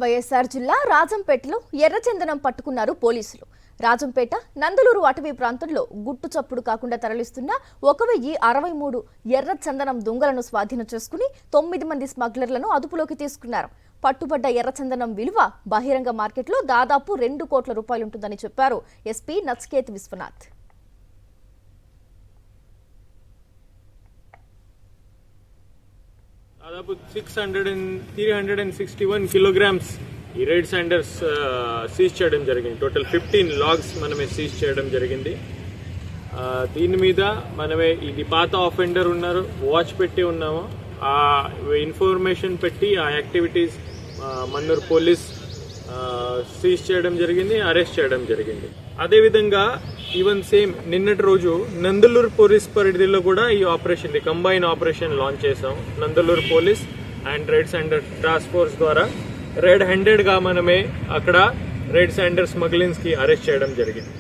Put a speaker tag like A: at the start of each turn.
A: వైఎస్ఆర్ జిల్లా రాజంపేటలో ఎర్రచందనం పట్టుకున్నారు పోలీసులు. రాజంపేట నందలూరు అటవీ ప్రాంతంలో గుట్టు చప్పుడు కాకుండా తరలిస్తున్న 1063 ఎర్రచందనం దొంగలను స్వాధీనం చేసుకుని 9 మంది స్మగ్లర్లను అదుపులోకి తీసుకున్నారు. పట్టుబడ్డ ఎర్రచందనం విలువ బహిరంగ మార్కెట్లో దాదాపు 2 కోట్ల రూపాయలుంటుందని చెప్పారు ఎస్పీ నచికేత్ విశ్వనాథ్.
B: దాదాపు 361 కిలోగ్రామ్స్ ఈ రెడ్ శాండర్స్ సీజ్ చేయడం జరిగింది. టోటల్ 15 లాగ్స్ మనమే సీజ్ చేయడం జరిగింది. దీని మీద మనమే ఇది పాత ఆఫెండర్ ఉన్నారు, వాచ్ పెట్టి ఉన్నాము. ఆ ఇన్ఫర్మేషన్ పెట్టి ఆ యాక్టివిటీస్ మన్నూరు పోలీస్ సీజ్ చేయడం జరిగింది, అరెస్ట్ చేయడం జరిగింది. అదేవిధంగా ఈవెన్ సేమ్ నిన్నటి రోజు నందలూరు పోలీస్ పరిధిలో కూడా ఈ ఆపరేషన్ కంబైన్ ఆపరేషన్ లాంచ్ చేసాం. Nandaluru police and red sander task force ద్వారా రెడ్ హ్యాండెడ్ గా మనమే అక్కడ రెడ్ శాండర్ స్మగ్లింగ్స్ కి అరెస్ట్ చేయడం జరిగింది.